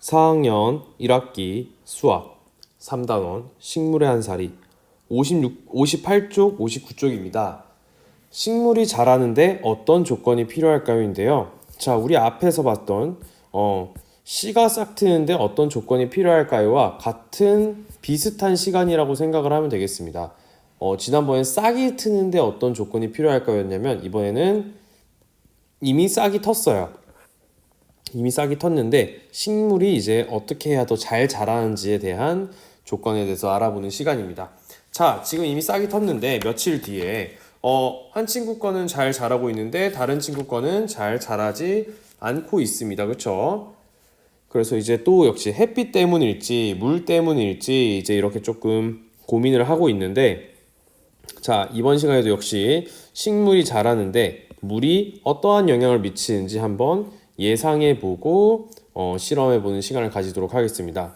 4학년 1학기 수학 3단원 식물의 한 살이 58쪽, 59쪽입니다. 식물이 자라는데 어떤 조건이 필요할까요?인데요. 자, 우리 앞에서 봤던 씨가 싹 트는데 어떤 조건이 필요할까요?와 같은 비슷한 시간이라고 생각을 하면 되겠습니다. 지난번엔 싹이 트는데 어떤 조건이 필요할까요?였냐면 이번에는 이미 싹이 텄어요. 이미 싹이 텄는데 식물이 이제 어떻게 해야 더 잘 자라는지에 대한 조건에 대해서 알아보는 시간입니다. 자, 지금 이미 싹이 텄는데 며칠 뒤에 한 친구 거는 잘 자라고 있는데 다른 친구 거는 잘 자라지 않고 있습니다. 그렇죠? 그래서 이제 또 역시 햇빛 때문일지 물 때문일지 이제 이렇게 조금 고민을 하고 있는데, 자, 이번 시간에도 역시 식물이 자라는데 물이 어떠한 영향을 미치는지 한번 예상해 보고 실험해 보는 시간을 가지도록 하겠습니다.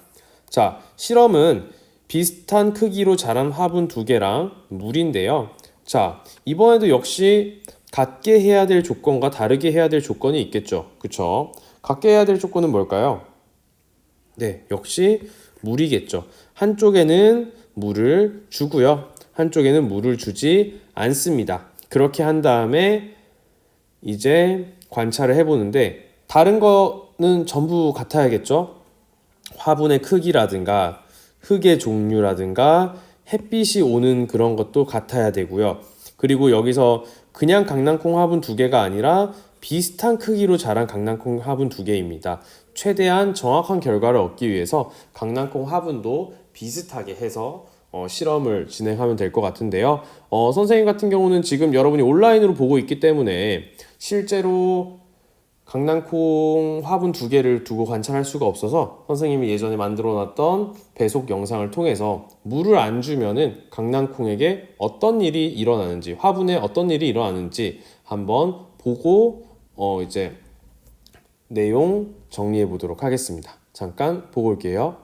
자, 실험은 비슷한 크기로 자란 화분 2개랑 물인데요. 자, 이번에도 역시 같게 해야 될 조건과 다르게 해야 될 조건이 있겠죠. 그쵸? 같게 해야 될 조건은 뭘까요? 네, 역시 물이겠죠. 한쪽에는 물을 주고요. 한쪽에는 물을 주지 않습니다. 그렇게 한 다음에 이제 관찰을 해보는데 다른 거는 전부 같아야겠죠. 화분의 크기라든가 흙의 종류라든가 햇빛이 오는 그런 것도 같아야 되고요. 그리고 여기서 그냥 강낭콩 화분 2개가 아니라 비슷한 크기로 자란 강낭콩 화분 2개입니다. 최대한 정확한 결과를 얻기 위해서 강낭콩 화분도 비슷하게 해서 실험을 진행하면 될 것 같은데요. 선생님 같은 경우는 지금 여러분이 온라인으로 보고 있기 때문에 실제로 강낭콩 화분 2개를 두고 관찰할 수가 없어서 선생님이 예전에 만들어 놨던 배속 영상을 통해서 물을 안 주면은 강낭콩에게 어떤 일이 일어나는지, 화분에 어떤 일이 일어나는지 한번 보고 이제 내용 정리해 보도록 하겠습니다. 잠깐 보고 올게요.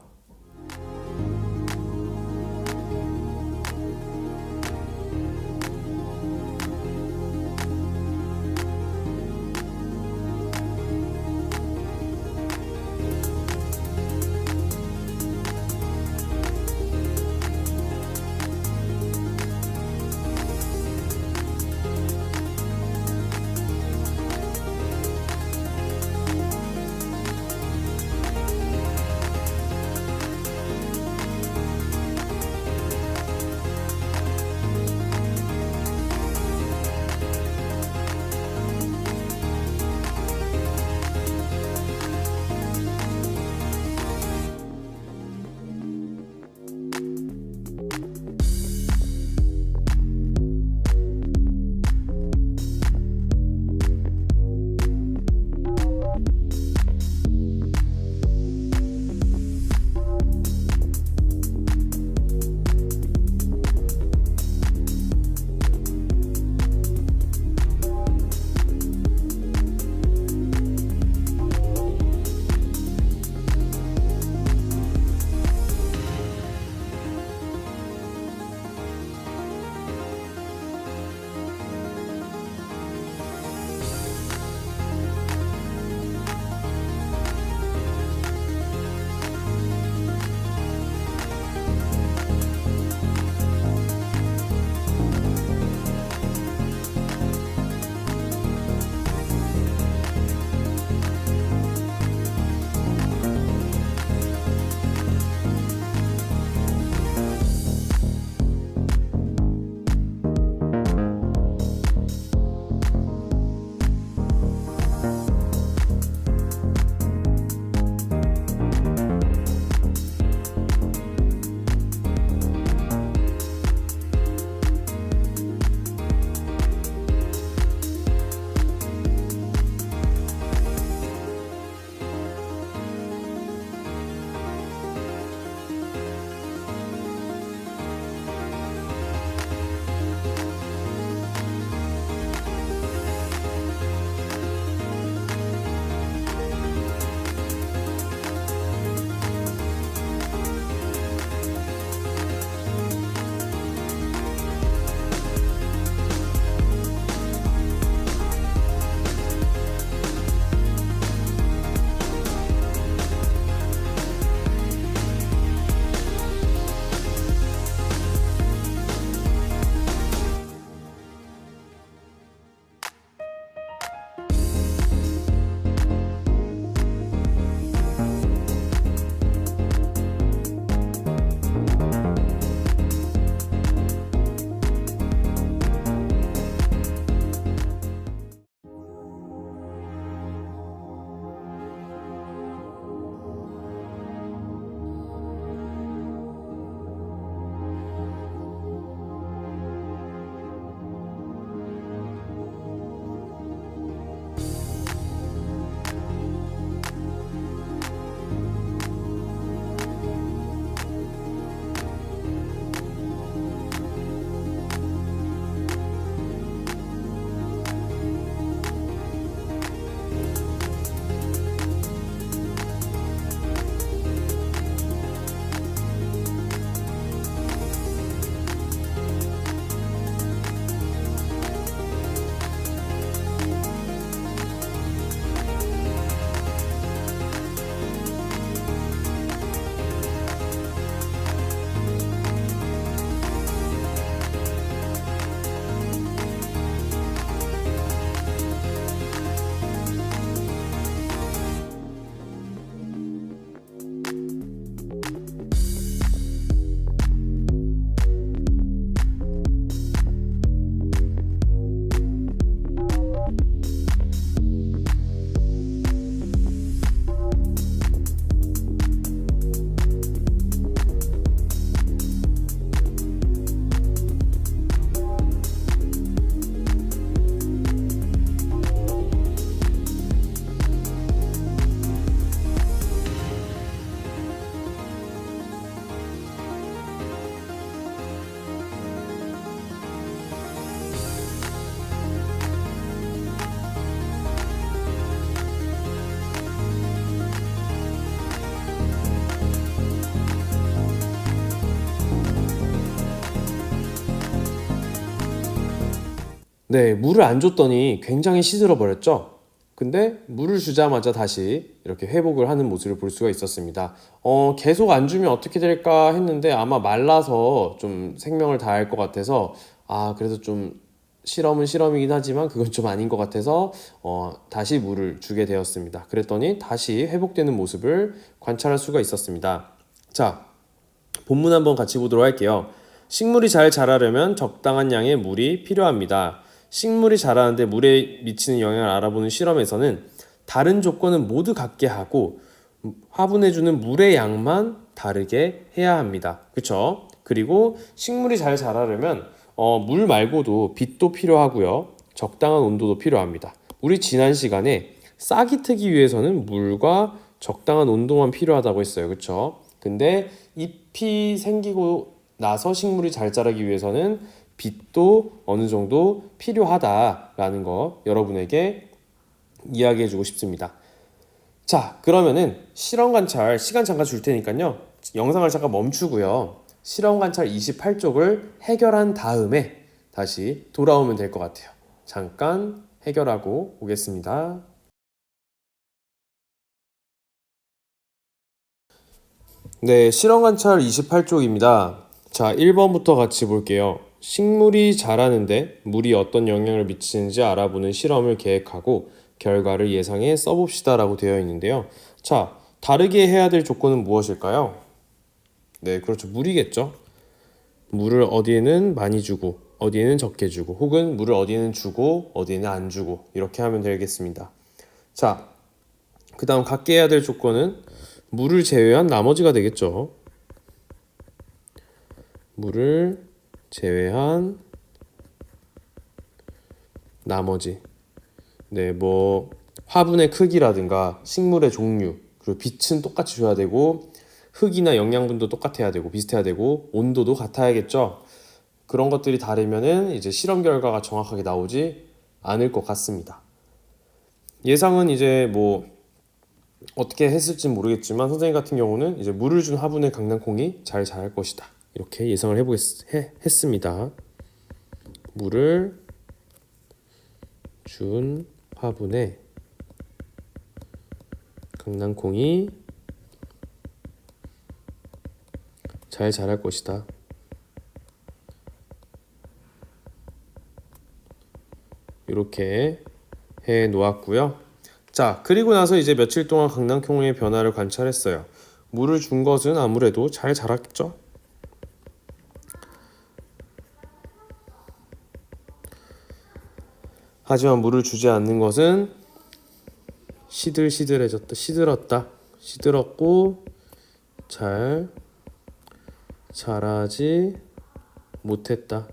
네, 물을 안 줬더니 굉장히 시들어 버렸죠. 근데 물을 주자마자 다시 이렇게 회복을 하는 모습을 볼 수가 있었습니다. 계속 안 주면 어떻게 될까 했는데 아마 말라서 좀 생명을 다할 것 같아서 그래서 좀 실험은 실험이긴 하지만 그건 좀 아닌 것 같아서 다시 물을 주게 되었습니다. 그랬더니 다시 회복되는 모습을 관찰할 수가 있었습니다. 자, 본문 한번 같이 보도록 할게요. 식물이 잘 자라려면 적당한 양의 물이 필요합니다. 식물이 자라는데 물에 미치는 영향을 알아보는 실험에서는 다른 조건은 모두 같게 하고 화분해주는 물의 양만 다르게 해야 합니다. 그쵸? 그리고 식물이 잘 자라려면 물 말고도 빛도 필요하고요. 적당한 온도도 필요합니다. 우리 지난 시간에 싹이 트기 위해서는 물과 적당한 온도만 필요하다고 했어요. 그쵸? 근데 잎이 생기고 나서 식물이 잘 자라기 위해서는 빛도 어느 정도 필요하다라는 거 여러분에게 이야기해주고 싶습니다. 자, 그러면은 실험 관찰 시간 잠깐 줄 테니까요. 영상을 잠깐 멈추고요. 실험 관찰 28쪽을 해결한 다음에 다시 돌아오면 될 것 같아요. 잠깐 해결하고 오겠습니다. 네, 실험 관찰 28쪽입니다. 자, 1번부터 같이 볼게요. 식물이 자라는데 물이 어떤 영향을 미치는지 알아보는 실험을 계획하고 결과를 예상해 써봅시다 라고 되어 있는데요. 자, 다르게 해야 될 조건은 무엇일까요? 네, 그렇죠. 물이겠죠. 물을 어디에는 많이 주고 어디에는 적게 주고 혹은 물을 어디에는 주고 어디에는 안 주고 이렇게 하면 되겠습니다. 자, 그 다음 같게 해야 될 조건은 물을 제외한 나머지가 되겠죠. 물을 제외한 나머지. 네, 뭐 화분의 크기라든가 식물의 종류, 그리고 빛은 똑같이 줘야 되고 흙이나 영양분도 똑같아야 되고 비슷해야 되고 온도도 같아야겠죠. 그런 것들이 다르면은 이제 실험 결과가 정확하게 나오지 않을 것 같습니다. 예상은 이제 뭐 어떻게 했을지는 모르겠지만 선생님 같은 경우는 이제 물을 준 화분의 강낭콩이 잘 자랄 것이다. 이렇게 예상을 했습니다. 물을 준 화분에 강낭콩이 잘 자랄 것이다. 이렇게 해 놓았고요. 자, 그리고 나서 이제 며칠 동안 강낭콩의 변화를 관찰했어요. 물을 준 것은 아무래도 잘 자랐겠죠? 하지만 물을 주지 않는 것은 시들었고 잘 자라지 못했다.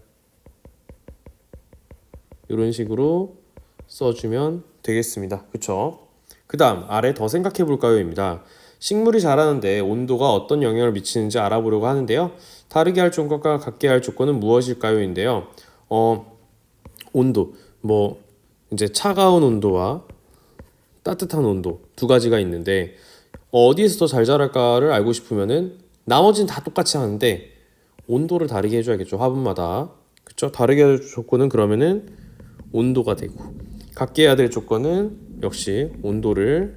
이런 식으로 써주면 되겠습니다. 그쵸? 그 다음 아래 더 생각해 볼까요입니다. 식물이 자라는데 온도가 어떤 영향을 미치는지 알아보려고 하는데요. 다르게 할 조건과 같게 할 조건은 무엇일까요?인데요. 온도 뭐 이제 차가운 온도와 따뜻한 온도 두 가지가 있는데 어디에서 더 잘 자랄까를 알고 싶으면은 나머지는 다 똑같이 하는데 온도를 다르게 해줘야겠죠. 화분마다. 그쵸? 다르게 할 조건은 그러면은 온도가 되고 같게 해야 될 조건은 역시 온도를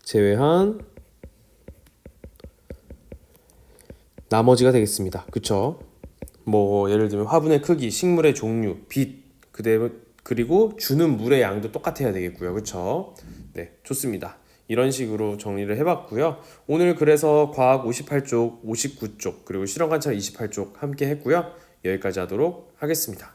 제외한 나머지가 되겠습니다. 그쵸? 뭐 예를 들면 화분의 크기, 식물의 종류, 빛, 그리고 주는 물의 양도 똑같아야 되겠고요. 그쵸? 네, 좋습니다. 이런 식으로 정리를 해봤고요. 오늘 그래서 과학 58쪽, 59쪽, 그리고 실험관찰 28쪽 함께 했고요. 여기까지 하도록 하겠습니다.